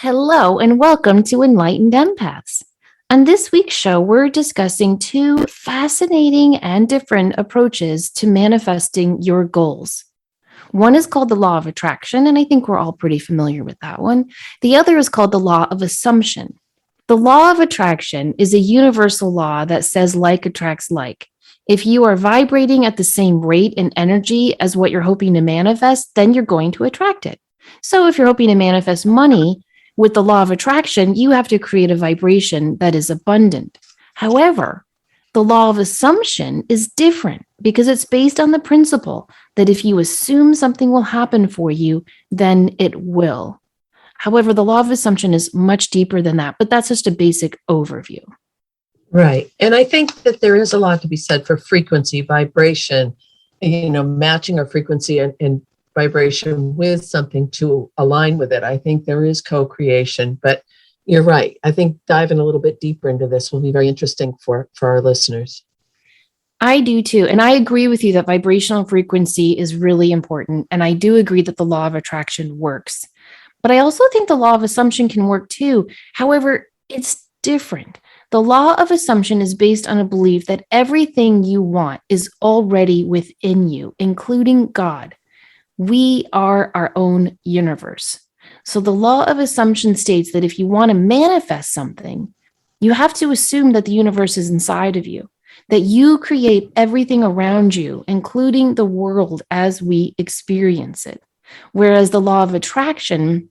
Hello and welcome to Enlightened Empaths. On this week's show, we're discussing two fascinating and different approaches to manifesting your goals. One is called the law of attraction, and I think we're all pretty familiar with that one. The other is called the law of assumption. The law of attraction is a universal law that says like attracts like. If you are vibrating at the same rate and energy as what you're hoping to manifest, then you're going to attract it. So if you're hoping to manifest money, with the law of attraction, you have to create a vibration that is abundant. However, the law of assumption is different because it's based on the principle that if you assume something will happen for you, then it will. However, the law of assumption is much deeper than that, but that's just a basic overview. Right. And I think that there is a lot to be said for frequency, vibration, matching our frequency and vibration with something to align with it. I think there is co-creation, but you're right. I think diving a little bit deeper into this will be very interesting for our listeners. I do too. And I agree with you that vibrational frequency is really important. And I do agree that the law of attraction works. But I also think the law of assumption can work too. However, it's different. The law of assumption is based on a belief that everything you want is already within you, including God. We are our own universe. So the law of assumption states that if you want to manifest something, you have to assume that the universe is inside of you, that you create everything around you, including the world as we experience it. Whereas the law of attraction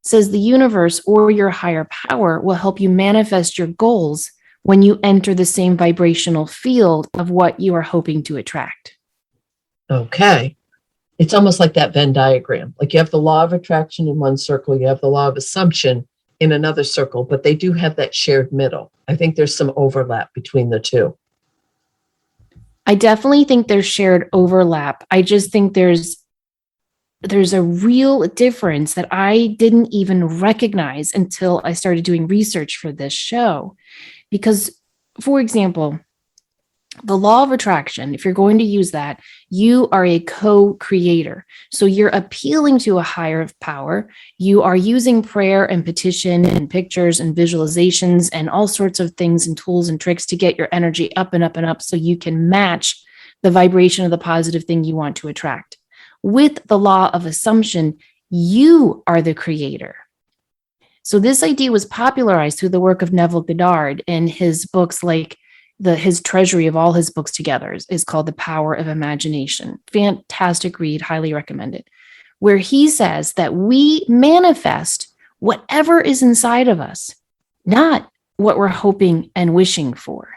says the universe or your higher power will help you manifest your goals when you enter the same vibrational field of what you are hoping to attract. Okay. It's almost like that Venn diagram. Like you have the law of attraction in one circle, you have the law of assumption in another circle, but they do have that shared middle. I think there's some overlap between the two. I definitely think there's shared overlap. I just think there's a real difference that I didn't even recognize until I started doing research for this show. Because, for example, the law of attraction, if you're going to use that, you are a co-creator. So you're appealing to a higher power. You are using prayer and petition and pictures and visualizations and all sorts of things and tools and tricks to get your energy up and up and up so you can match the vibration of the positive thing you want to attract. With the law of assumption, you are the creator. So this idea was popularized through the work of Neville Goddard in his books like his treasury of all his books together is called The Power of Imagination. Fantastic read, highly recommend it. Where he says that we manifest whatever is inside of us, not what we're hoping and wishing for.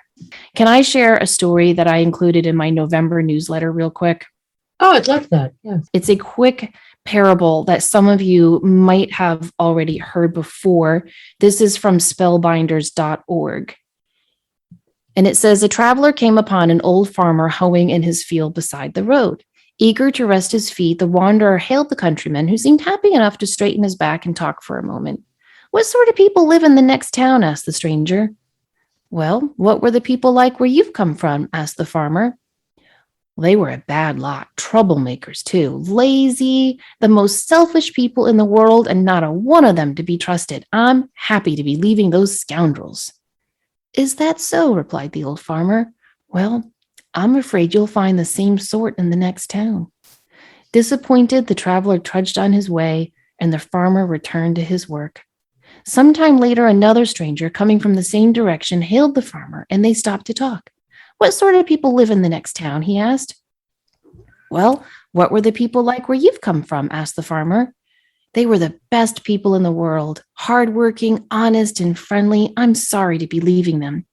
Can I share a story that I included in my November newsletter real quick? Oh, I'd love that. Yes. It's a quick parable that some of you might have already heard before. This is from spellbinders.org. And it says, a traveler came upon an old farmer hoeing in his field beside the road. Eager to rest his feet, the wanderer hailed the countryman, who seemed happy enough to straighten his back and talk for a moment. What sort of people live in the next town? Asked the stranger. Well, what were the people like where you've come from? Asked the farmer. They were a bad lot, troublemakers too, lazy, the most selfish people in the world, and not a one of them to be trusted. I'm happy to be leaving those scoundrels. Is that so? Replied the old farmer. Well, I'm afraid you'll find the same sort in the next town. Disappointed, the traveler trudged on his way, and the farmer returned to his work. Sometime later, another stranger coming from the same direction hailed the farmer, and they stopped to talk. What sort of people live in the next town? He asked. Well, what were the people like where you've come from? Asked the farmer. They were the best people in the world, hardworking, honest, and friendly. I'm sorry to be leaving them.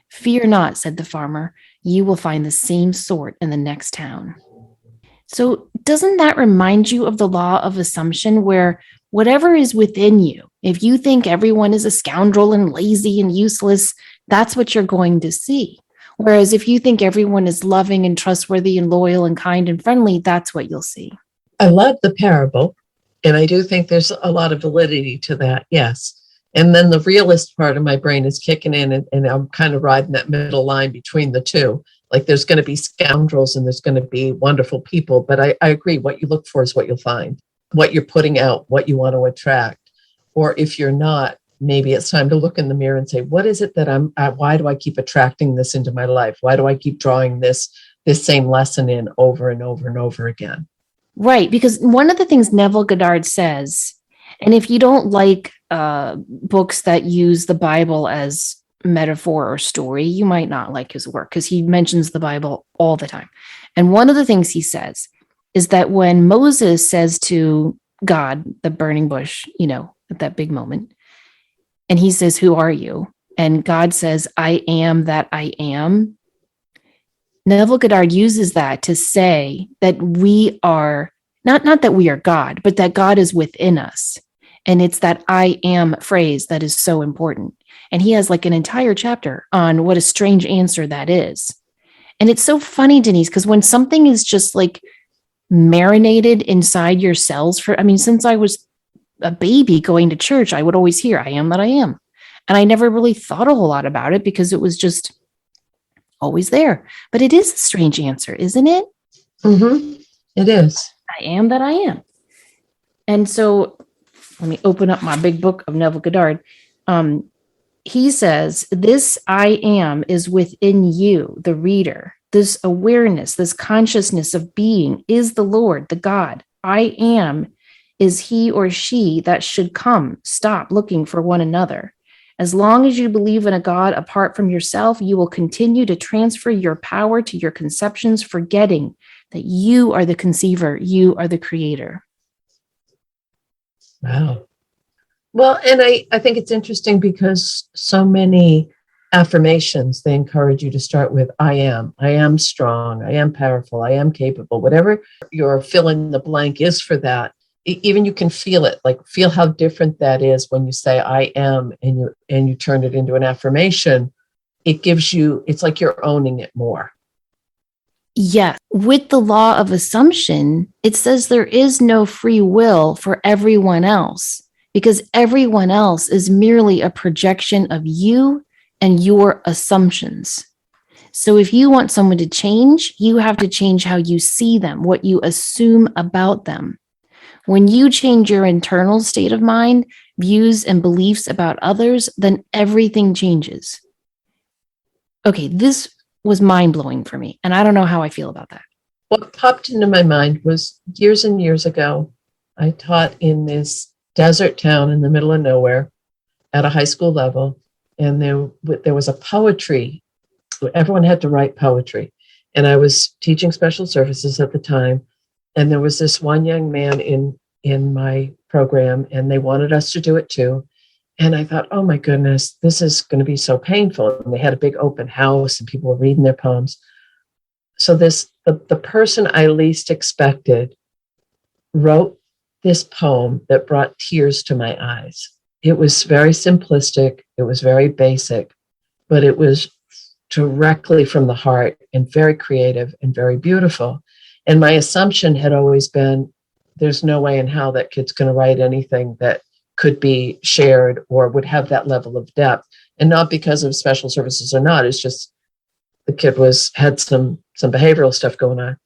Fear not, said the farmer. You will find the same sort in the next town. So doesn't that remind you of the law of assumption where whatever is within you, if you think everyone is a scoundrel and lazy and useless, that's what you're going to see. Whereas if you think everyone is loving and trustworthy and loyal and kind and friendly, that's what you'll see. I love the parable. And I do think there's a lot of validity to that, yes. And then the realist part of my brain is kicking in, and I'm kind of riding that middle line between the two. Like there's going to be scoundrels and there's going to be wonderful people. But I agree, what you look for is what you'll find, what you're putting out, what you want to attract. Or if you're not, maybe it's time to look in the mirror and say, what is it that why do I keep attracting this into my life? Why do I keep drawing this same lesson in over and over and over again? Right. Because one of the things Neville Goddard says, and if you don't like books that use the Bible as metaphor or story, you might not like his work because he mentions the Bible all the time. And one of the things he says is that when Moses says to God, the burning bush, at that big moment, and he says, "Who are you?" And God says, "I am that I am." Neville Goddard uses that to say that we are not that we are God, but that God is within us. And it's that I am phrase that is so important. And he has like an entire chapter on what a strange answer that is. And it's so funny, Denise, because when something is just like marinated inside your cells since I was a baby going to church, I would always hear, "I am that I am." And I never really thought a whole lot about it because it was just always there. But it is a strange answer, isn't it? Mm-hmm. It is. I am that I am. And so let me open up my big book of Neville Goddard. He says, this I am is within you, the reader. This awareness, this consciousness of being is the Lord, the God. I am is he or she that should come. Stop looking for one another. As long as you believe in a God apart from yourself, you will continue to transfer your power to your conceptions, forgetting that you are the conceiver, you are the creator. Wow. Well, and I think it's interesting because so many affirmations, they encourage you to start with, I am strong, I am powerful, I am capable, whatever your fill in the blank is for that. Even you can feel it, like feel how different that is when you say I am and you turn it into an affirmation. It gives you, it's like you're owning it more. Yeah. With the law of assumption, it says there is no free will for everyone else because everyone else is merely a projection of you and your assumptions. So if you want someone to change, you have to change how you see them, what you assume about them. When you change your internal state of mind, views, and beliefs about others, then everything changes. Okay, this was mind-blowing for me, and I don't know how I feel about that. What popped into my mind was years and years ago, I taught in this desert town in the middle of nowhere at a high school level, and there was a poetry. Everyone had to write poetry, and I was teaching special services at the time. And there was this one young man in my program, and they wanted us to do it too. And I thought, oh my goodness, this is going to be so painful. And they had a big open house, and people were reading their poems. So the person I least expected wrote this poem that brought tears to my eyes. It was very simplistic. It was very basic, but it was directly from the heart and very creative and very beautiful. And my assumption had always been, there's no way in hell that kid's going to write anything that could be shared or would have that level of depth. And not because of special services or not, it's just the kid had some behavioral stuff going on.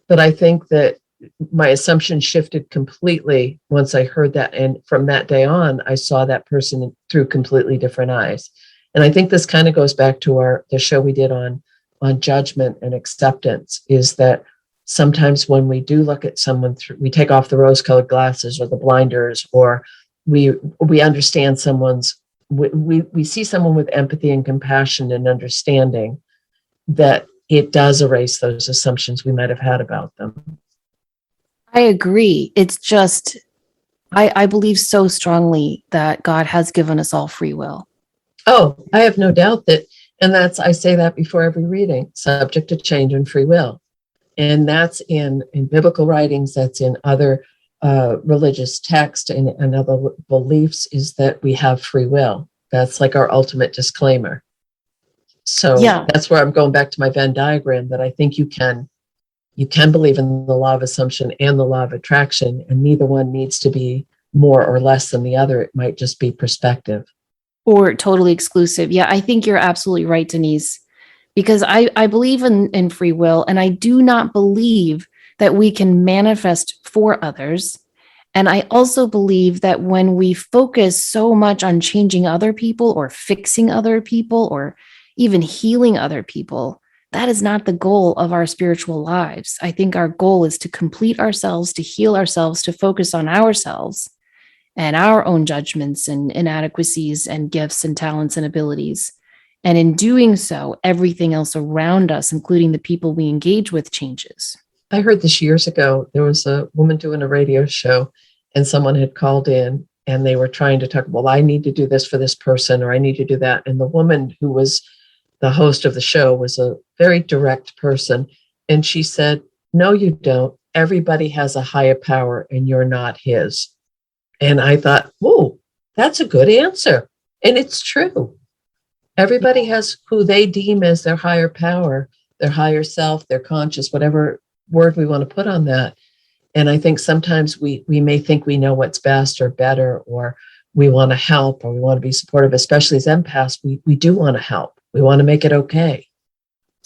But I think that my assumption shifted completely once I heard that. And from that day on, I saw that person through completely different eyes. And I think this kind of goes back to the show we did on judgment and acceptance, is that sometimes when we do look at someone we take off the rose-colored glasses or the blinders, or we understand we see someone with empathy and compassion and understanding, that it does erase those assumptions we might have had about them. I agree. It's just, I believe so strongly that God has given us all free will. Oh, I have no doubt that, and I say that before every reading, subject to change and free will. And that's in biblical writings, that's in other religious texts and other beliefs, is that we have free will. That's like our ultimate disclaimer. So That's where I'm going back to my Venn diagram, that I think you can believe in the law of assumption and the law of attraction, and neither one needs to be more or less than the other. It might just be perspective. Or totally exclusive. Yeah, I think you're absolutely right, Denise, because I believe in free will, and I do not believe that we can manifest for others And I also believe that when we focus so much on changing other people or fixing other people or even healing other people, that is not the goal of our spiritual lives. I think our goal is to complete ourselves, to heal ourselves, to focus on ourselves and our own judgments and inadequacies and gifts and talents and abilities. And in doing so, everything else around us, including the people we engage with, changes. I heard this years ago. There was a woman doing a radio show, and someone had called in and they were trying to talk, well, I need to do this for this person, or I need to do that. And the woman who was the host of the show was a very direct person. And she said, no, you don't. Everybody has a higher power and you're not his. And I thought, whoa, that's a good answer. And it's true. Everybody has who they deem as their higher power, their higher self, their conscious, whatever word we want to put on that. And I think sometimes we may think we know what's best or better, or we want to help, or we want to be supportive, especially as empaths. We do want to help. We want to make it okay.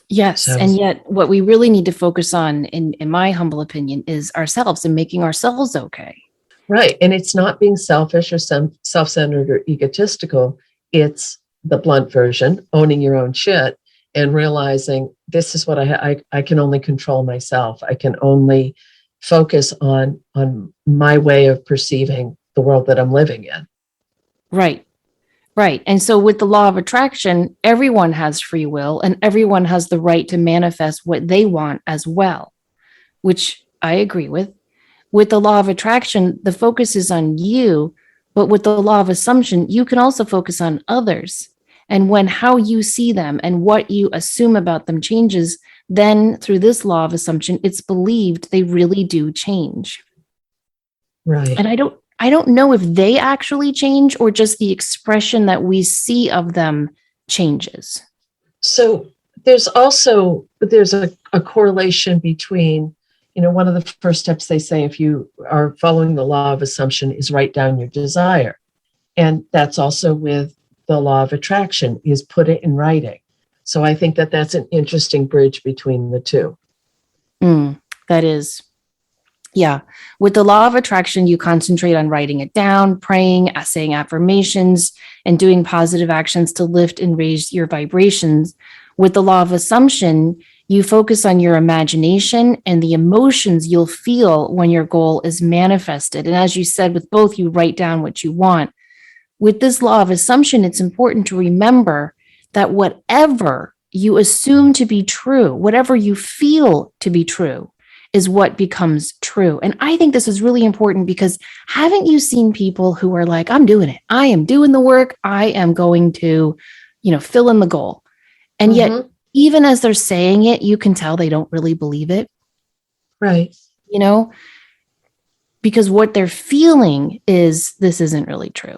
Yes. So, and yet what we really need to focus on, in my humble opinion, is ourselves and making ourselves okay. Right. And it's not being selfish or self-centered or egotistical. It's the blunt version, owning your own shit and realizing this is what I can only control myself. I can only focus on my way of perceiving the world that I'm living in. Right. Right. And so with the law of attraction, everyone has free will and everyone has the right to manifest what they want as well, which I agree with. With the law of attraction, the focus is on you, but with the law of assumption, you can also focus on others. And when how you see them and what you assume about them changes, then through this law of assumption, it's believed they really do change. Right. And I don't know if they actually change or just the expression that we see of them changes. So there's a correlation between, one of the first steps they say, if you are following the law of assumption, is write down your desire. And that's also with the law of attraction, is put it in writing. So I think that that's an interesting bridge between the two. That is. Yeah. With the law of attraction, you concentrate on writing it down, praying, saying affirmations, and doing positive actions to lift and raise your vibrations. With the law of assumption, you focus on your imagination and the emotions you'll feel when your goal is manifested. And as you said, with both, you write down what you want. With this law of assumption, it's important to remember that whatever you assume to be true, whatever you feel to be true, is what becomes true. And I think this is really important because haven't you seen people who are like, I'm doing it. I am doing the work. I am going to, fill in the goal. And yet, even as they're saying it, you can tell they don't really believe it. Right. Because what they're feeling is, this isn't really true.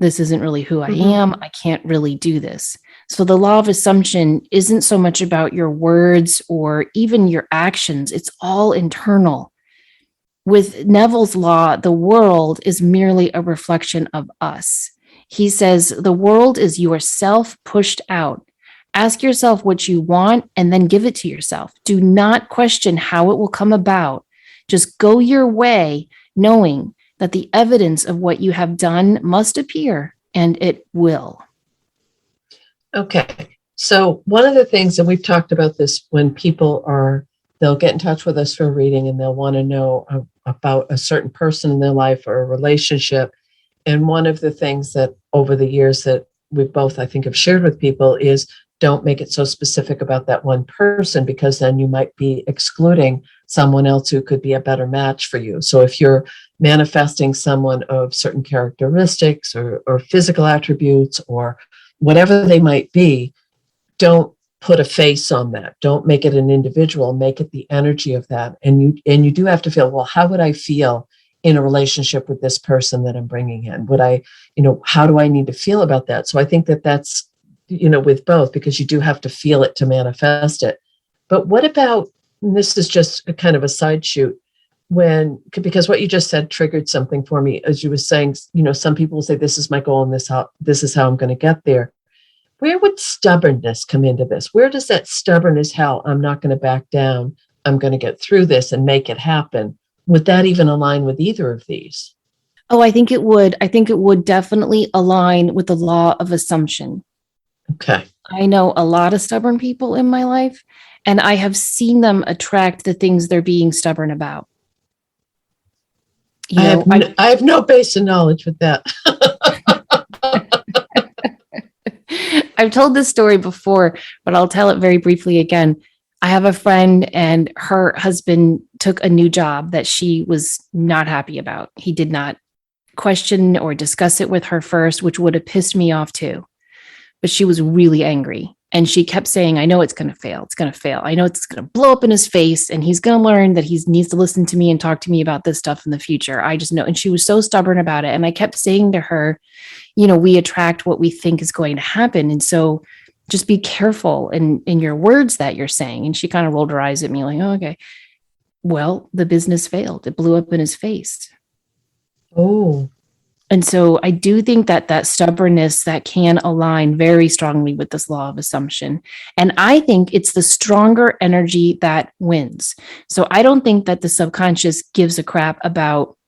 This isn't really who I am. I can't really do this. So the law of assumption isn't so much about your words or even your actions. It's all internal. With Neville's law, the world is merely a reflection of us. He says the world is yourself pushed out. Ask yourself what you want and then give it to yourself. Do not question how it will come about. Just go your way, knowing that the evidence of what you have done must appear, and it will. Okay. So one of the things, and we've talked about this, when people they'll get in touch with us for a reading and they'll want to know about a certain person in their life or a relationship. And one of the things that over the years that we both, I think, have shared with people is don't make it so specific about that one person, because then you might be excluding someone else who could be a better match for you. So if you're manifesting someone of certain characteristics or physical attributes or whatever they might be, don't put a face on that. Don't make it an individual, make it the energy of that. And you do have to feel, well, how would I feel in a relationship with this person that I'm bringing in? Would I, how do I need to feel about that? So I think that that's, with both, because you do have to feel it to manifest it. But what about, and this is just a kind of a side shoot, because what you just said triggered something for me, as you were saying, some people will say, this is my goal and this is how I'm going to get there. Where would stubbornness come into this? Where does that stubbornness, I'm not going to back down, I'm going to get through this and make it happen? would that even align with either of these? Oh, I think it would. I think it would definitely align with the law of assumption. Okay. I know a lot of stubborn people in my life, and I have seen them attract the things they're being stubborn about. You know, I have no base of knowledge with that. I've told this story before, but I'll tell it very briefly again. I have a friend and her husband took a new job that she was not happy about. He did not question or discuss it with her first, which would have pissed me off too. But she was really angry. And she kept saying, I know it's going to fail. It's going to fail. I know it's going to blow up in his face and he's going to learn that he needs to listen to me and talk to me about this stuff in the future. I just know. And she was so stubborn about it. And I kept saying to her, you know, we attract what we think is going to happen. And so just be careful in your words that you're saying. And she kind of rolled her eyes at me like, oh, okay. Well, the business failed. It blew up in his face. Oh. And so I do think that that stubbornness that can align very strongly with this law of assumption. And I think it's the stronger energy that wins. So I don't think that the subconscious gives a crap about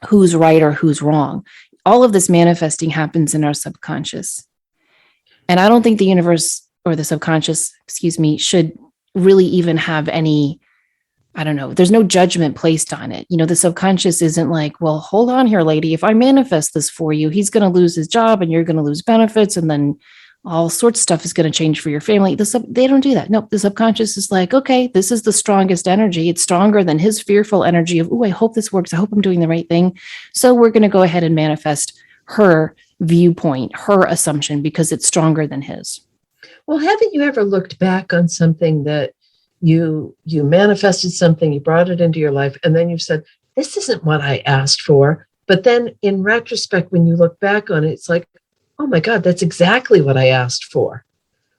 who's right or who's wrong. All of this manifesting happens in our subconscious. And I don't think the universe or the subconscious, should really even have any, I don't know, there's no judgment placed on it. You know, the subconscious isn't like, well, hold on here, lady. If I manifest this for you, he's going to lose his job and you're going to lose benefits. And then all sorts of stuff is going to change for your family. They don't do that. Nope. The subconscious is like, okay, this is the strongest energy. It's stronger than his fearful energy of, oh, I hope this works. I hope I'm doing the right thing. So we're going to go ahead and manifest her viewpoint, her assumption, because it's stronger than his. Well, haven't you ever looked back on something that you manifested something, you brought it into your life, and then you said, this isn't what I asked for. But then in retrospect, when you look back on it, it's like, oh my God, that's exactly what I asked for.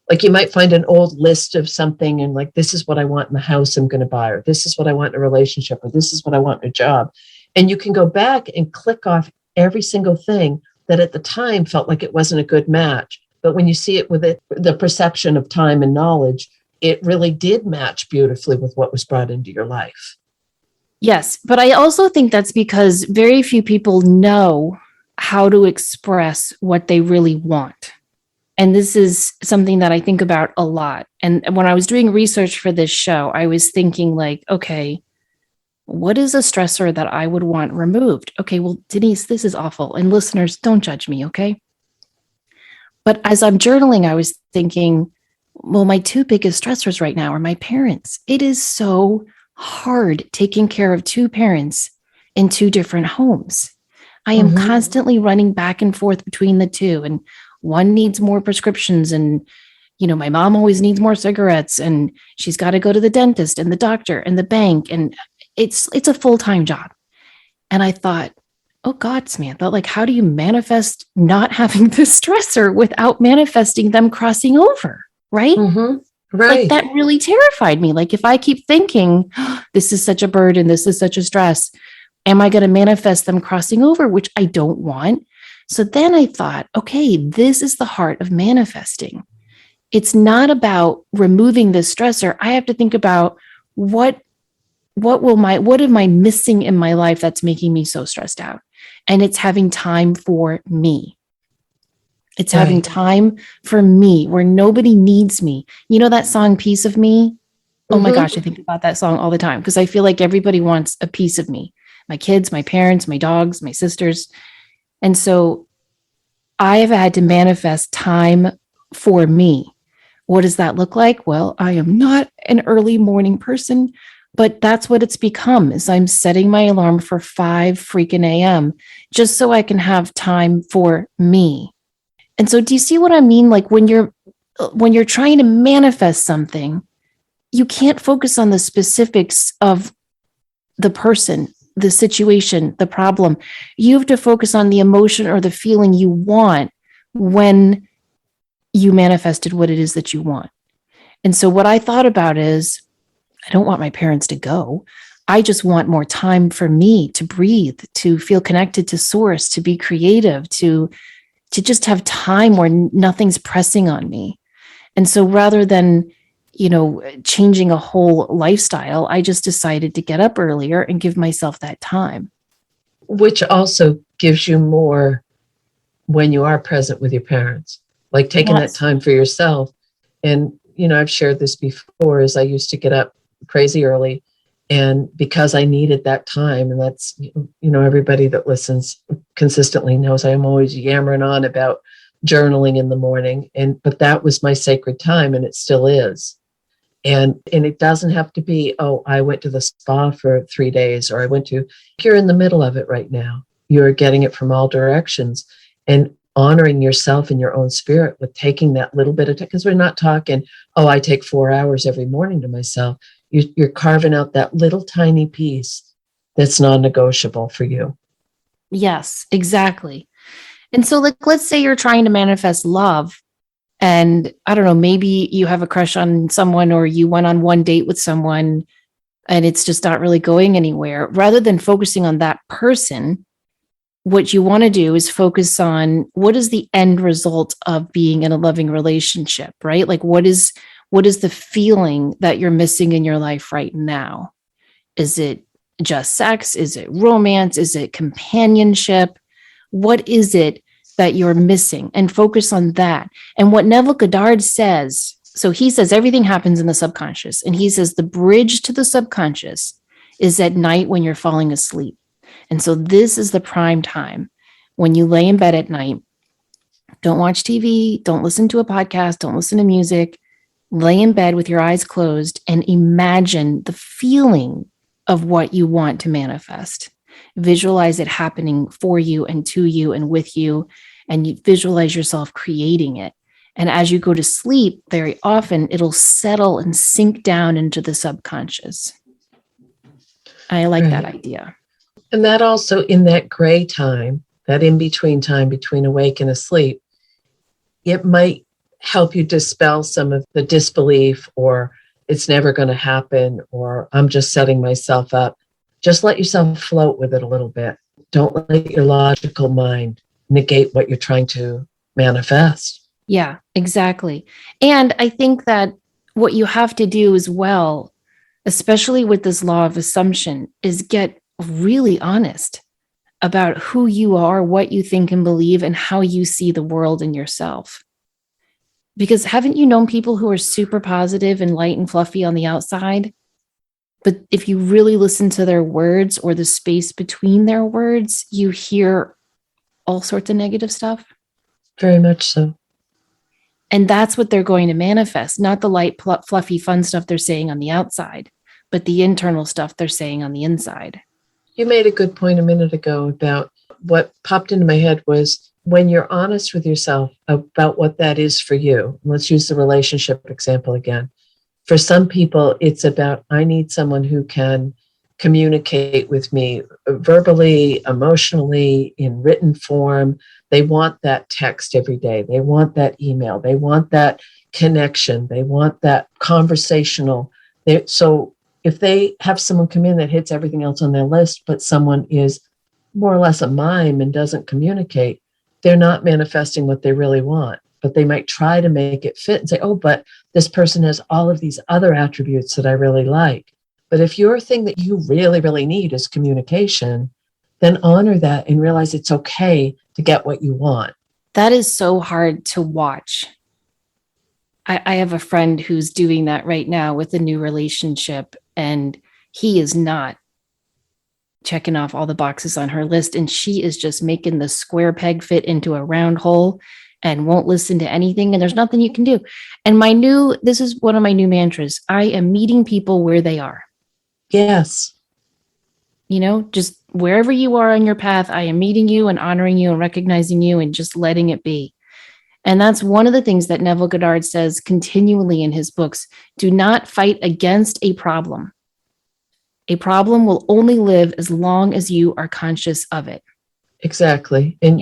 Like you might find an old list of something and like, this is what I want in the house I'm going to buy, or this is what I want in a relationship, or this is what I want in a job. And you can go back and click off every single thing that at the time felt like it wasn't a good match. But when you see it with the perception of time and knowledge, it really did match beautifully with what was brought into your life. Yes, but I also think that's because very few people know how to express what they really want. And this is something that I think about a lot. And when I was doing research for this show, I was thinking like, okay, what is a stressor that I would want removed? Okay, well, Denise, this is awful. And listeners, don't judge me, okay? But as I'm journaling, I was thinking, well, my two biggest stressors right now are my parents. It is so hard taking care of two parents in two different homes. I am constantly running back and forth between the two, and one needs more prescriptions, and you know, my mom always needs more cigarettes, and she's got to go to the dentist and the doctor and the bank, and it's a full-time job. And I thought, oh God, Samantha, like, how do you manifest not having this stressor without manifesting them crossing over? Right? Mm-hmm. Right. Like that really terrified me. Like if I keep thinking, oh, this is such a burden, this is such a stress, am I going to manifest them crossing over, which I don't want? So then I thought, okay, this is the heart of manifesting. It's not about removing this stressor. I have to think about what am I missing in my life that's making me so stressed out? And it's having time for me. It's having time for me where nobody needs me. You know that song, Piece of Me? Oh my gosh, I think about that song all the time because I feel like everybody wants a piece of me. My kids, my parents, my dogs, my sisters. And so I have had to manifest time for me. What does that look like? Well, I am not an early morning person, but that's what it's become is I'm setting my alarm for 5 freaking a.m. just so I can have time for me. And so do you see what I mean? Like when you're trying to manifest something, you can't focus on the specifics of the person, the situation, the problem. You have to focus on the emotion or the feeling you want when you manifested what it is that you want. And so what I thought about is, I don't want my parents to go. I just want more time for me to breathe, to feel connected to source, to be creative, to just have time where nothing's pressing on me. And so rather than changing a whole lifestyle. I just decided to get up earlier and give myself that time. Which also gives you more when you are present with your parents, like taking that time for yourself. And, I've shared this before, is I used to get up crazy early, and because I needed that time, and that's, everybody that listens consistently knows I'm always yammering on about journaling in the morning. But that was my sacred time, and it still is. And it doesn't have to be, oh, I went to the spa for 3 days, or you're in the middle of it right now. You're getting it from all directions, and honoring yourself and your own spirit with taking that little bit of time, because we're not talking, oh, I take 4 hours every morning to myself. You're carving out that little tiny piece that's non-negotiable for you. Yes, exactly. And so let's say you're trying to manifest love, and I don't know, maybe you have a crush on someone, or you went on one date with someone and it's just not really going anywhere. Rather than focusing on that person, what you want to do is focus on what is the end result of being in a loving relationship, right? Like what is the feeling that you're missing in your life right now? Is it just sex? Is it romance? Is it companionship? What is it that you're missing? And focus on that. And what Neville Goddard says, so he says everything happens in the subconscious. And he says the bridge to the subconscious is at night when you're falling asleep. And so this is the prime time when you lay in bed at night. Don't watch TV. Don't listen to a podcast. Don't listen to music. Lay in bed with your eyes closed and imagine the feeling of what you want to manifest. Visualize it happening for you and to you and with you, and you visualize yourself creating it. And as you go to sleep, very often it'll settle and sink down into the subconscious. I like that idea. And that also, in that gray time, that in-between time between awake and asleep, it might help you dispel some of the disbelief, or it's never going to happen, or I'm just setting myself up. Just let yourself float with it a little bit. Don't let your logical mind negate what you're trying to manifest. Yeah, exactly. And I think that what you have to do as well, especially with this law of assumption, is get really honest about who you are, what you think and believe, and how you see the world and yourself. Because haven't you known people who are super positive and light and fluffy on the outside? But if you really listen to their words or the space between their words, you hear all sorts of negative stuff. Very much so. And that's what they're going to manifest, not the light, fluffy, fun stuff they're saying on the outside, but the internal stuff they're saying on the inside. You made a good point a minute ago about what popped into my head was when you're honest with yourself about what that is for you. Let's use the relationship example again. For some people, it's about, I need someone who can communicate with me verbally, emotionally, in written form. They want that text every day. They want that email. They want that connection. They want that conversational. So if they have someone come in that hits everything else on their list, but someone is more or less a mime and doesn't communicate, they're not manifesting what they really want. But they might try to make it fit and say, oh, but this person has all of these other attributes that I really like. But if your thing that you really, really need is communication, then honor that and realize it's okay to get what you want. That is so hard to watch. I have a friend who's doing that right now with a new relationship, and he is not checking off all the boxes on her list. And she is just making the square peg fit into a round hole and won't listen to anything. And there's nothing you can do. And this is one of my new mantras. I am meeting people where they are. Yes. Just wherever you are on your path, I am meeting you and honoring you and recognizing you and just letting it be. And that's one of the things that Neville Goddard says continually in his books. Do not fight against a problem. A problem will only live as long as you are conscious of it. Exactly. And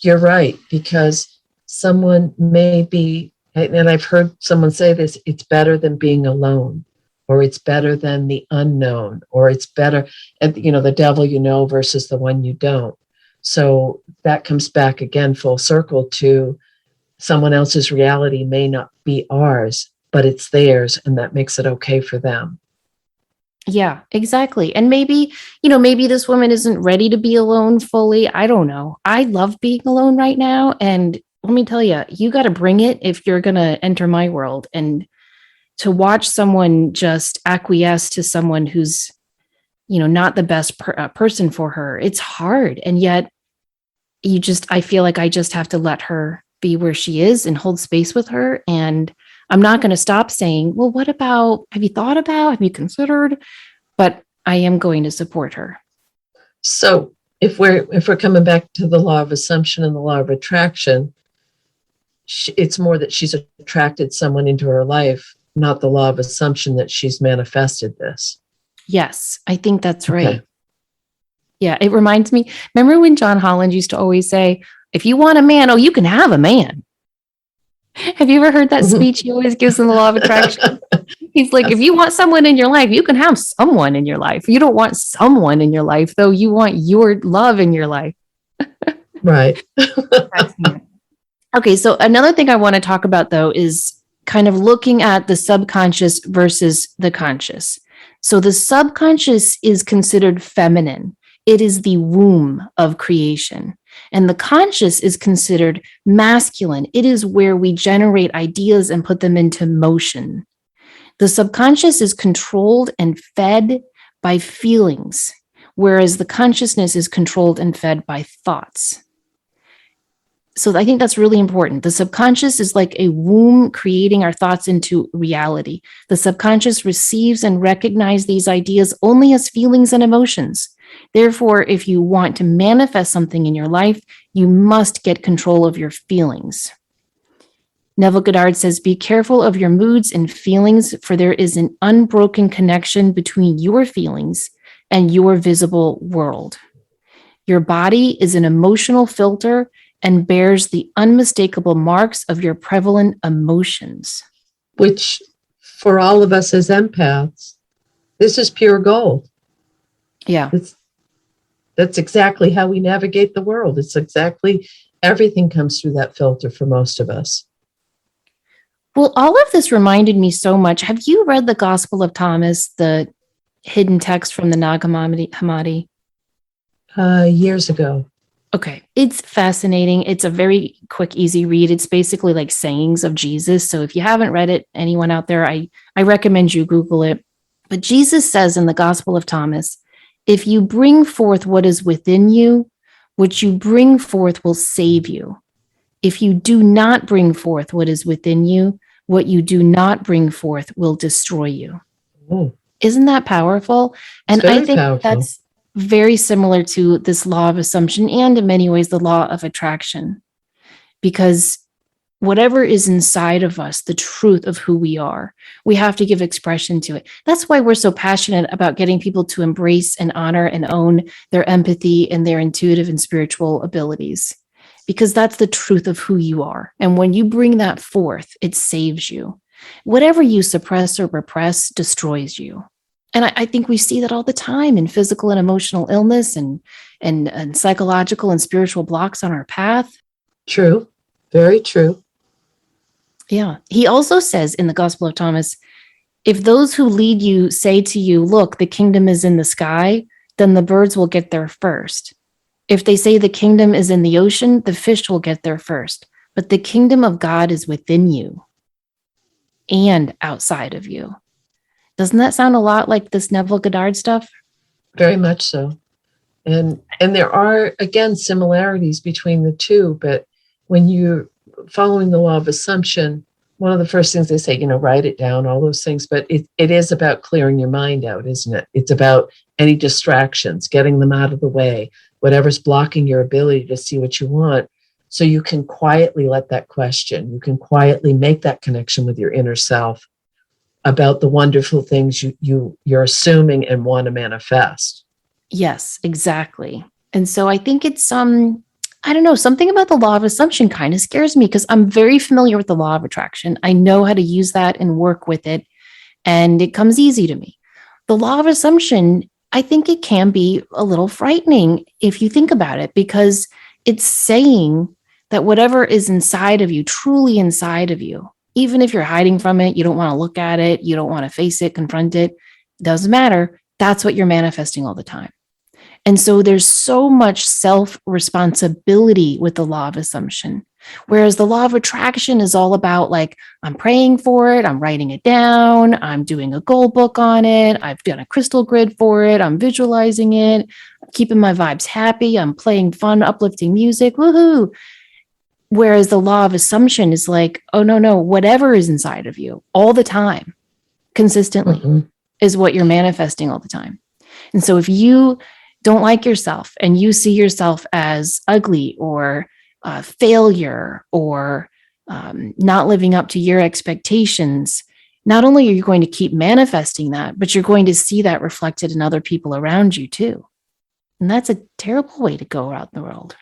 you're right, because someone may be, and I've heard someone say this, it's better than being alone, or it's better than the unknown, or it's better, and the devil versus the one you don't. So that comes back again full circle to someone else's reality may not be ours. but it's theirs, and that makes it okay for them. Yeah, exactly. And maybe, maybe this woman isn't ready to be alone fully. I don't know. I love being alone right now. And let me tell you, you got to bring it if you're going to enter my world. And to watch someone just acquiesce to someone who's, not the best person for her, it's hard. And yet I feel like I just have to let her be where she is and hold space with her. And I'm not going to stop saying, well, what about, have you considered? But I am going to support her. So if we're coming back to the law of assumption and the law of attraction, it's more that she's attracted someone into her life, not the law of assumption that she's manifested this. Yes, I think that's right. Okay. Yeah, it reminds me. Remember when John Holland used to always say, if you want a man, you can have a man. Have you ever heard that speech he always gives in the law of attraction? He's like, if you want someone in your life, you can have someone in your life. You don't want someone in your life, though. You want your love in your life. Right. Okay, so another thing I want to talk about, though, is kind of looking at the subconscious versus the conscious. So the subconscious is considered feminine. It is the womb of creation. And the conscious is considered masculine. It is where we generate ideas and put them into motion. The subconscious is controlled and fed by feelings, whereas the consciousness is controlled and fed by thoughts. So I think that's really important. The subconscious is like a womb creating our thoughts into reality. The subconscious receives and recognizes these ideas only as feelings and emotions. Therefore, if you want to manifest something in your life, you must get control of your feelings. Neville Goddard says, be careful of your moods and feelings, for there is an unbroken connection between your feelings and your visible world. Your body is an emotional filter and bears the unmistakable marks of your prevalent emotions. Which, for all of us as empaths, this is pure gold. Yeah. That's exactly how we navigate the world. It's exactly, everything comes through that filter for most of us. Well, all of this reminded me so much. Have you read the Gospel of Thomas, the hidden text from the Nag Hammadi? Years ago. Okay. It's fascinating. It's a very quick, easy read. It's basically like sayings of Jesus. So if you haven't read it, anyone out there, I recommend you Google it. But Jesus says in the Gospel of Thomas, if you bring forth what is within you, what you bring forth will save you. If you do not bring forth what is within you, what you do not bring forth will destroy you. Oh. Isn't that powerful? And I think that's very similar to this law of assumption and in many ways the law of attraction, because whatever is inside of us, the truth of who we are, we have to give expression to it. That's why we're so passionate about getting people to embrace and honor and own their empathy and their intuitive and spiritual abilities, because that's the truth of who you are. And when you bring that forth, it saves you. Whatever you suppress or repress destroys you. And I think we see that all the time in physical and emotional illness and psychological and spiritual blocks on our path. True. Very true. Yeah. He also says in the Gospel of Thomas, if those who lead you say to you, look, the kingdom is in the sky, then the birds will get there first. If they say the kingdom is in the ocean, the fish will get there first. But the kingdom of God is within you and outside of you. Doesn't that sound a lot like this Neville Goddard stuff? Very much so. And there are, again, similarities between the two. But when you're following the law of assumption, one of the first things they say, write it down, all those things. But it is about clearing your mind out, isn't it? It's about any distractions, getting them out of the way, whatever's blocking your ability to see what you want. So you can quietly let that question, you can quietly make that connection with your inner self about the wonderful things you're assuming and want to manifest. Yes, exactly. And so I think it's I don't know, something about the law of assumption kind of scares me because I'm very familiar with the law of attraction. I know how to use that and work with it, and it comes easy to me. The law of assumption, I think it can be a little frightening if you think about it, because it's saying that whatever is inside of you, truly inside of you, even if you're hiding from it, you don't want to look at it, you don't want to face it, confront it, doesn't matter. That's what you're manifesting all the time. And so there's so much self-responsibility with the law of assumption. Whereas the law of attraction is all about like, I'm praying for it, I'm writing it down, I'm doing a goal book on it, I've done a crystal grid for it, I'm visualizing it, I'm keeping my vibes happy, I'm playing fun, uplifting music, woohoo. Whereas the law of assumption is like, oh, no, whatever is inside of you all the time, consistently, is what you're manifesting all the time. And so if you don't like yourself and you see yourself as ugly or failure or not living up to your expectations, not only are you going to keep manifesting that, but you're going to see that reflected in other people around you too. And that's a terrible way to go out in the world.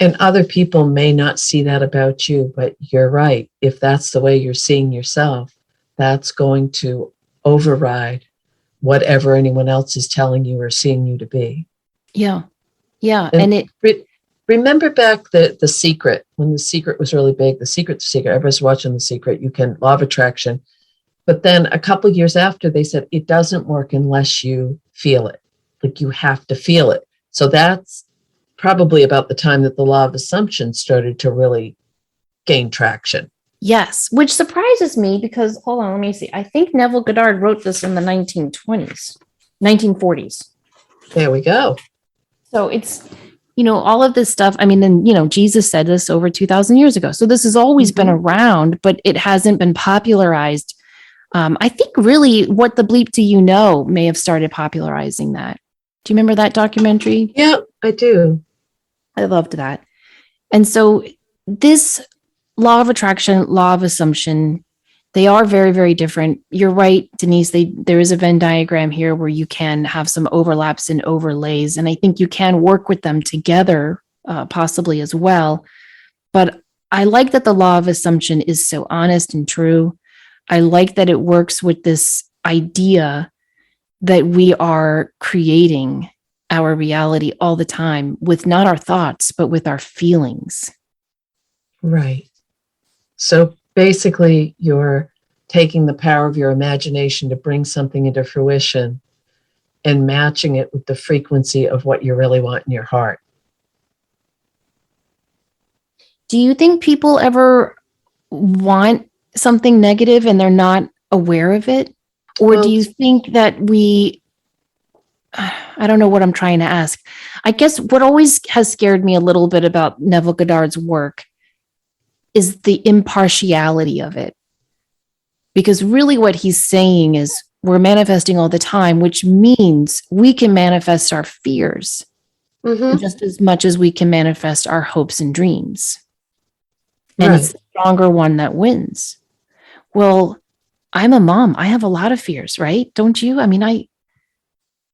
And other people may not see that about you, but you're right. If that's the way you're seeing yourself, that's going to override whatever anyone else is telling you or seeing you to be. Yeah. Yeah. And remember back the Secret, when The Secret was really big, The Secret's Secret, everybody's watching The Secret, you can, law of attraction. But then a couple of years after, they said, it doesn't work unless you feel it. Like you have to feel it. So that's probably about the time that the law of assumption started to really gain traction. Yes, which surprises me because, hold on, let me see. I think Neville Goddard wrote this in the 1920s, 1940s. There we go. So it's, all of this stuff. I mean, then, Jesus said this over 2000 years ago. So this has always been around, but it hasn't been popularized. I think really What the Bleep Do You Know may have started popularizing that. Do you remember that documentary? Yeah, I do. I loved that. And so this law of attraction, law of assumption, they are very, very different. You're right, Denise. There is a Venn diagram here where you can have some overlaps and overlays. And I think you can work with them together, possibly as well. But I like that the law of assumption is so honest and true. I like that it works with this idea that we are creating our reality all the time with not our thoughts, but with our feelings. Right. So basically, you're taking the power of your imagination to bring something into fruition and matching it with the frequency of what you really want in your heart. Do you think people ever want something negative and they're not aware of it? Or do you think that I don't know what I'm trying to ask. I guess what always has scared me a little bit about Neville Goddard's work is the impartiality of it. Because really what he's saying is we're manifesting all the time, which means we can manifest our fears just as much as we can manifest our hopes and dreams. And it's the stronger one that wins. Well, I'm a mom. I have a lot of fears, right? Don't you? I mean, I'm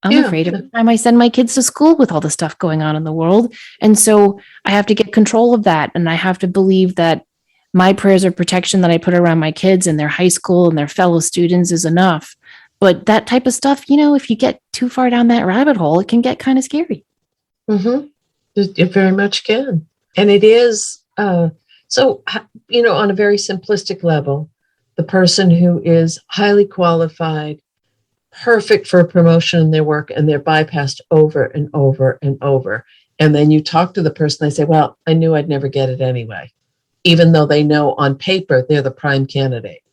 afraid every time I send my kids to school with all the stuff going on in the world. And so I have to get control of that. And I have to believe that my prayers of protection that I put around my kids and their high school and their fellow students is enough. But that type of stuff, if you get too far down that rabbit hole, it can get kind of scary. It very much can. And it is, so, on a very simplistic level, the person who is highly qualified, perfect for a promotion in their work, and they're bypassed over and over and over. And then you talk to the person, they say, well, I knew I'd never get it anyway, even though they know on paper they're the prime candidate.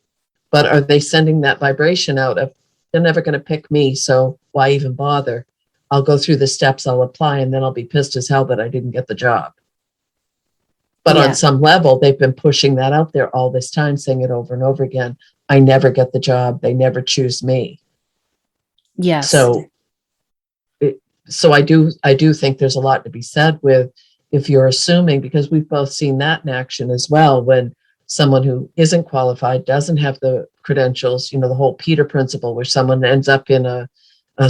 But are they sending that vibration out of, they're never going to pick me, so why even bother? I'll go through the steps, I'll apply, and then I'll be pissed as hell that I didn't get the job. But on some level, they've been pushing that out there all this time, saying it over and over again. I never get the job. They never choose me. Yes. So I do think there's a lot to be said with if you're assuming, because we've both seen that in action as well, when someone who isn't qualified, doesn't have the credentials, the whole Peter principle, where someone ends up in a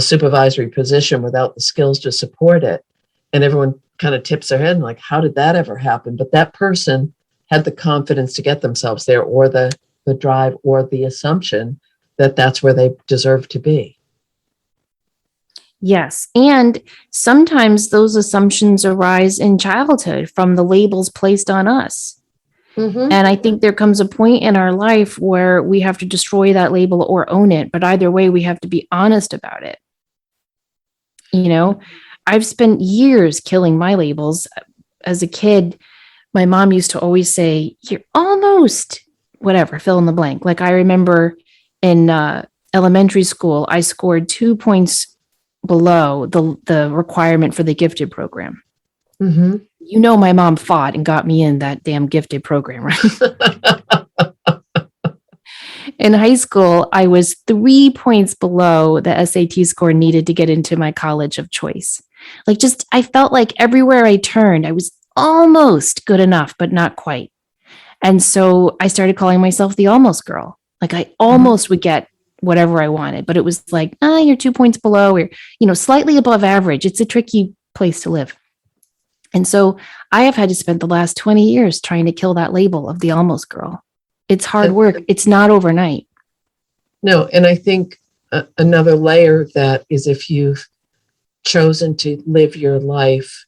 supervisory position without the skills to support it. And everyone kind of tips their head and like, how did that ever happen? But that person had the confidence to get themselves there, or the drive, or the assumption that that's where they deserve to be. Yes. And sometimes those assumptions arise in childhood from the labels placed on us. Mhm. And I think there comes a point in our life where we have to destroy that label or own it. But either way, we have to be honest about it. You know, I've spent years killing my labels. As a kid, my mom used to always say, "You're almost whatever, fill in the blank." Like I remember in elementary school, I scored 2 points below the requirement for the gifted program. Mhm. You know, my mom fought and got me in that damn gifted program, right? In high school, I was 3 points below the SAT score needed to get into my college of choice. Like, just, I felt like everywhere I turned, I was almost good enough, but not quite. And so I started calling myself the almost girl. Like, I almost would get whatever I wanted, but it was like, you're 2 points below, or, slightly above average. It's a tricky place to live. And so I have had to spend the last 20 years trying to kill that label of the almost girl. It's hard work. It's not overnight. No, and I think another layer of that is if you've chosen to live your life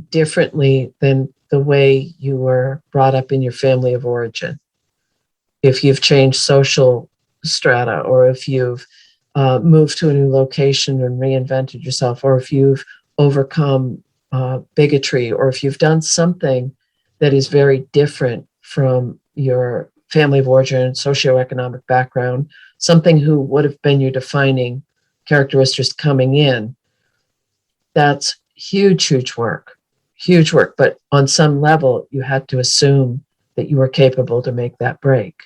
differently than the way you were brought up in your family of origin. If you've changed social strata, or if you've moved to a new location and reinvented yourself, or if you've overcome bigotry, or if you've done something that is very different from your family of origin, socioeconomic background, something who would have been your defining characteristics coming in, that's huge work, huge work. But on some level, you had to assume that you were capable to make that break.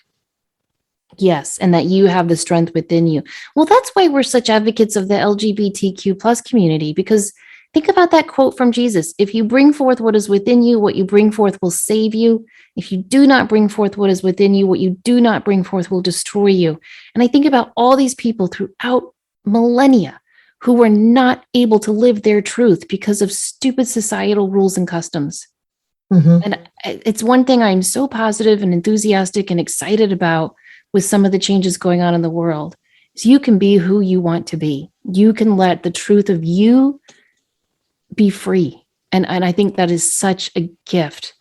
Yes, and that you have the strength within you. Well, that's why we're such advocates of the LGBTQ plus community, because think about that quote from Jesus. If you bring forth what is within you, what you bring forth will save you. If you do not bring forth what is within you, what you do not bring forth will destroy you. And I think about all these people throughout millennia who were not able to live their truth because of stupid societal rules and customs. Mm-hmm. And it's one thing I'm so positive and enthusiastic and excited about with some of the changes going on in the world is you can be who you want to be. You can let the truth of you be free. And I think that is such a gift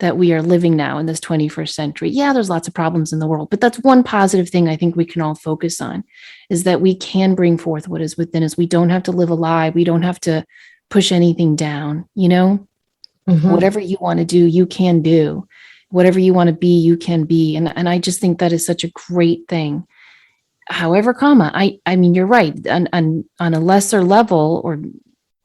that we are living now in this 21st century. Yeah, there's lots of problems in the world, but that's one positive thing I think we can all focus on is that we can bring forth what is within us. We don't have to live a lie. We don't have to push anything down, Mm-hmm. Whatever you want to do, you can do. Whatever you want to be, you can be. And I just think that is such a great thing. However, I mean, you're right. On a lesser level, or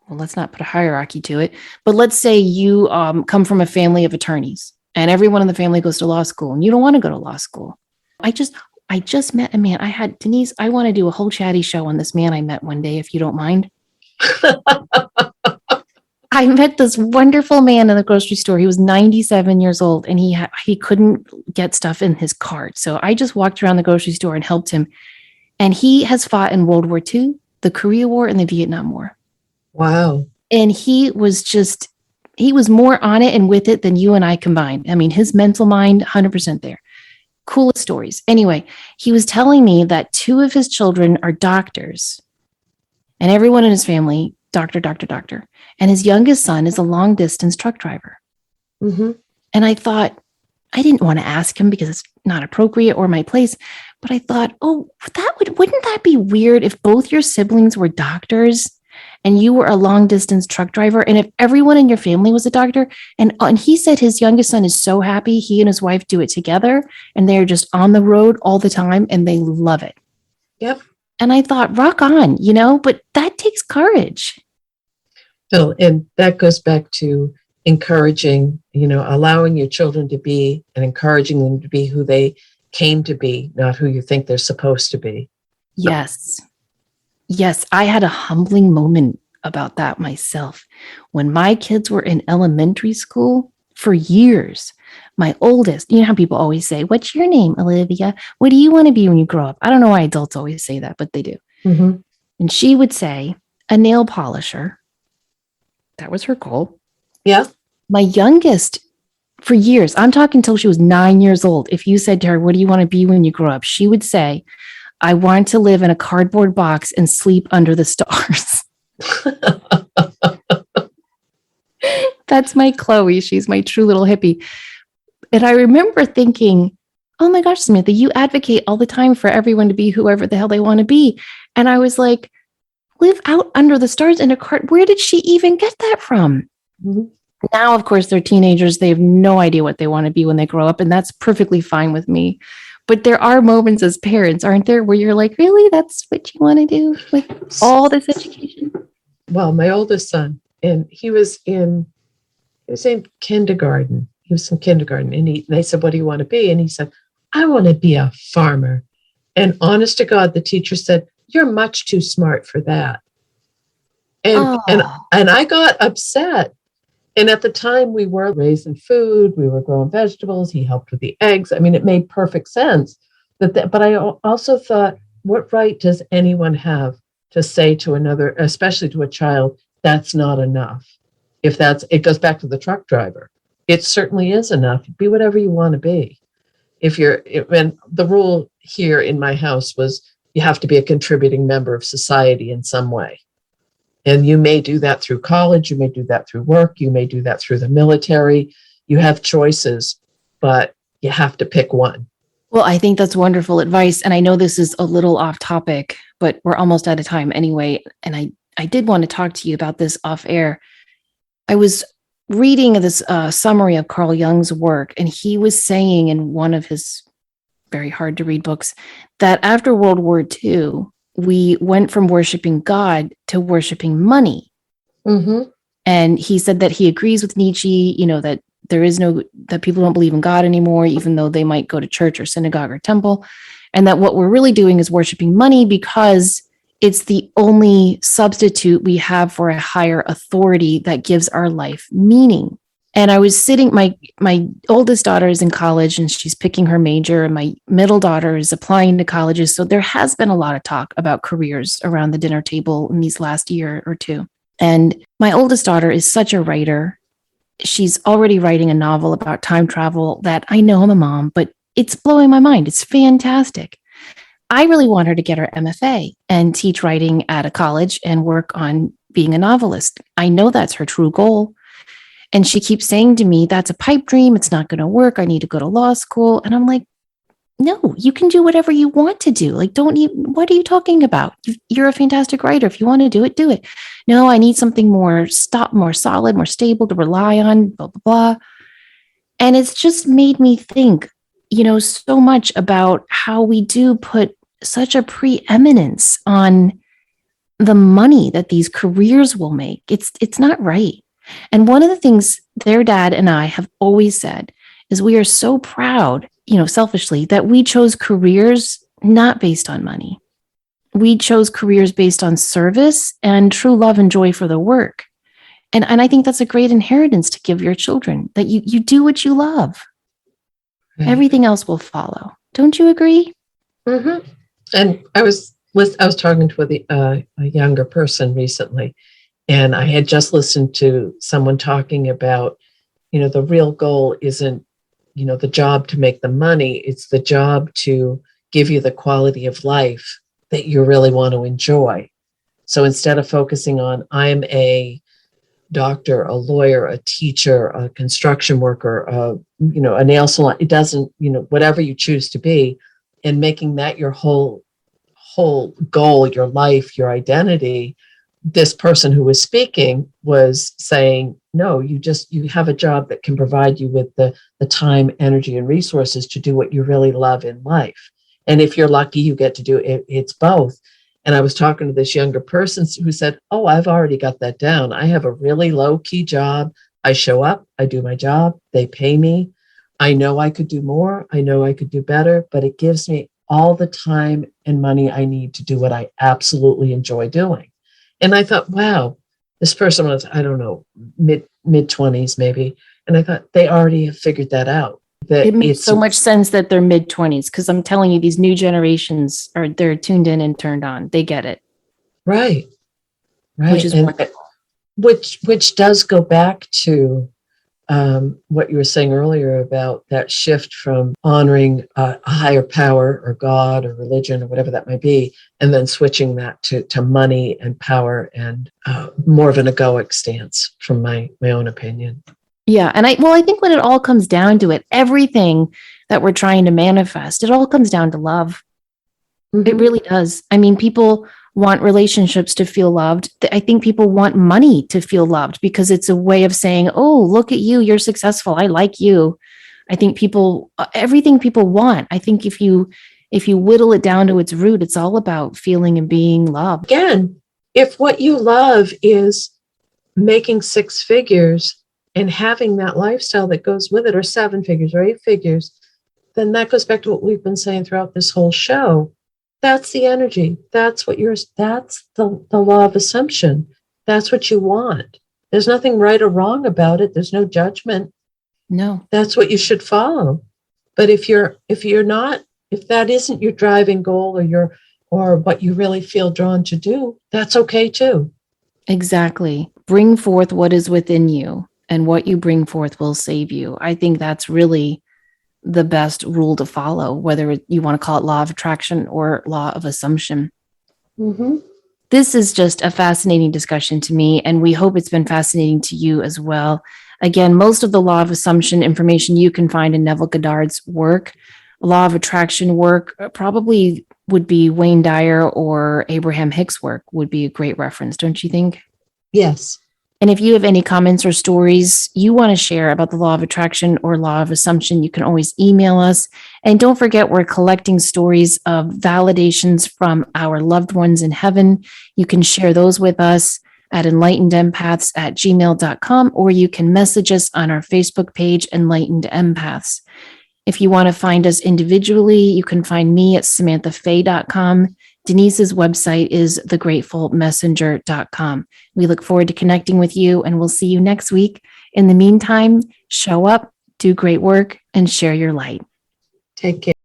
well, let's not put a hierarchy to it, but let's say you come from a family of attorneys and everyone in the family goes to law school and you don't want to go to law school. I just met a man. Denise, I want to do a whole chatty show on this man I met one day, if you don't mind. I met this wonderful man in the grocery store. He was 97 years old and he couldn't get stuff in his cart. So I just walked around the grocery store and helped him. And he has fought in World War II, the Korea War, and the Vietnam War. Wow. And he was more on it and with it than you and I combined. I mean, his mental mind, 100% there. Coolest stories. Anyway, he was telling me that 2 of his children are doctors and everyone in his family, doctor. And his youngest son is a long distance truck driver. Mm-hmm. And I thought, I didn't want to ask him because it's not appropriate or my place. But I thought, wouldn't that be weird if both your siblings were doctors and you were a long distance truck driver? And if everyone in your family was a doctor, and he said his youngest son is so happy he and his wife do it together and they're just on the road all the time and they love it. Yep. And I thought, rock on, but that takes courage. Phil, and that goes back to encouraging, allowing your children to be and encouraging them to be who they came to be, not who you think they're supposed to be. Yes. Yes, I had a humbling moment about that myself. When my kids were in elementary school for years, my oldest, you know how people always say, "What's your name, Olivia? What do you want to be when you grow up?" I don't know why adults always say that, but they do. Mm-hmm. And she would say, "A nail polisher." That was her goal. Yeah. My youngest, for years, I'm talking until she was 9 years old. If you said to her, "What do you want to be when you grow up?" She would say, "I want to live in a cardboard box and sleep under the stars." That's my Chloe. She's my true little hippie. And I remember thinking, oh my gosh, Samantha, you advocate all the time for everyone to be whoever the hell they want to be. And I was like, live out under the stars in a cart. Where did she even get that from? Mm-hmm. Now, of course, they're teenagers. They have no idea what they want to be when they grow up. And that's perfectly fine with me. But there are moments as parents, aren't there, where you're like, really, that's what you want to do with all this education? Well, my oldest son, and he was in kindergarten. He was in kindergarten, and they said, "What do you want to be?" And he said, "I want to be a farmer." And honest to God, the teacher said, "You're much too smart for that." And I got upset. And at the time, we were raising food, we were growing vegetables. He helped with the eggs. I mean, it made perfect sense. But I also thought, what right does anyone have to say to another, especially to a child, that's not enough? It goes back to the truck driver. It certainly is enough. Be whatever you want to be. And the rule here in my house was you have to be a contributing member of society in some way. And you may do that through college, you may do that through work, you may do that through the military. You have choices, but you have to pick one. Well, I think that's wonderful advice. And I know this is a little off topic, but we're almost out of time anyway. And I did want to talk to you about this off air. I was reading this summary of Carl Jung's work, and he was saying in one of his very hard to read books that after World War II, we went from worshiping God to worshiping money. Mm-hmm. And he said that he agrees with Nietzsche, that that people don't believe in God anymore, even though they might go to church or synagogue or temple. And that what we're really doing is worshiping money because it's the only substitute we have for a higher authority that gives our life meaning. And I was sitting, my oldest daughter is in college and she's picking her major, and my middle daughter is applying to colleges. So there has been a lot of talk about careers around the dinner table in these last year or two. And my oldest daughter is such a writer. She's already writing a novel about time travel that I know I'm a mom, but it's blowing my mind. It's fantastic. I really want her to get her MFA and teach writing at a college and work on being a novelist. I know that's her true goal. And she keeps saying to me, that's a pipe dream. It's not going to work. I need to go to law school. And I'm like, no, you can do whatever you want to do. Like, what are you talking about? You're a fantastic writer. If you want to do it, do it. No, I need something more solid, more stable to rely on, blah, blah, blah. And it's just made me think, so much about how we do put such a preeminence on the money that these careers will make. It's not right. And one of the things their dad and I have always said is we are so proud, selfishly, that we chose careers not based on money. We chose careers based on service and true love and joy for the work. And I think that's a great inheritance to give your children, that you do what you love. Right. Everything else will follow. Don't you agree? Mm-hmm. And I was talking to a younger person recently, and I had just listened to someone talking about, the real goal isn't, the job to make the money. It's the job to give you the quality of life that you really want to enjoy. So instead of focusing on, I'm a doctor, a lawyer, a teacher, a construction worker, a nail salon, it doesn't, whatever you choose to be, and making that your whole goal, your life, your identity. This person who was speaking was saying, no, you have a job that can provide you with the time, energy, and resources to do what you really love in life. And if you're lucky, you get to do it. It's both. And I was talking to this younger person who said, oh, I've already got that down. I have a really low-key job. I show up, I do my job, they pay me. I know I could do more. I know I could do better, but it gives me all the time and money I need to do what I absolutely enjoy doing. And I thought, wow, this person was, I don't know, mid-20s maybe. And I thought they already have figured that out. That it makes so much sense that they're mid-20s, because I'm telling you, these new generations they're tuned in and turned on. They get it. Right. Which is wonderful. Which does go back to what you were saying earlier about that shift from honoring a higher power or God or religion or whatever that might be, and then switching that to money and power and more of an egoic stance, from my own opinion. Yeah. And I think when it all comes down to it, everything that we're trying to manifest, it all comes down to love. It Mhm. really does. I mean, people want relationships to feel loved. I think people want money to feel loved because it's a way of saying, oh, look at you. You're successful. I like you. I think people, everything people want. I think if you whittle it down to its root, it's all about feeling and being loved. Again, if what you love is making six figures and having that lifestyle that goes with it, or seven figures or eight figures, then that goes back to what we've been saying throughout this whole show. That's the energy. That's the law of assumption. That's what you want. There's nothing right or wrong about it. There's no judgment. No, That's what you should follow. But if that isn't your driving goal or what you really feel drawn to do, that's okay too. exactly. Bring forth what is within you, and what you bring forth will save you. I think that's really the best rule to follow, whether you want to call it law of attraction or law of assumption. Mm-hmm. This is just a fascinating discussion to me, and we hope it's been fascinating to you as well. Again, most of the law of assumption information you can find in Neville Goddard's work. Law of attraction work probably would be Wayne Dyer or Abraham Hicks' work would be a great reference, don't you think? Yes. And if you have any comments or stories you want to share about the law of attraction or law of assumption, you can always email us. And don't forget, we're collecting stories of validations from our loved ones in heaven. You can share those with us at enlightenedempaths@gmail.com, or you can message us on our Facebook page, Enlightened Empaths. If you want to find us individually, you can find me at samanthafay.com. Denise's website is thegratefulmessenger.com. We look forward to connecting with you, and we'll see you next week. In the meantime, show up, do great work, and share your light. Take care.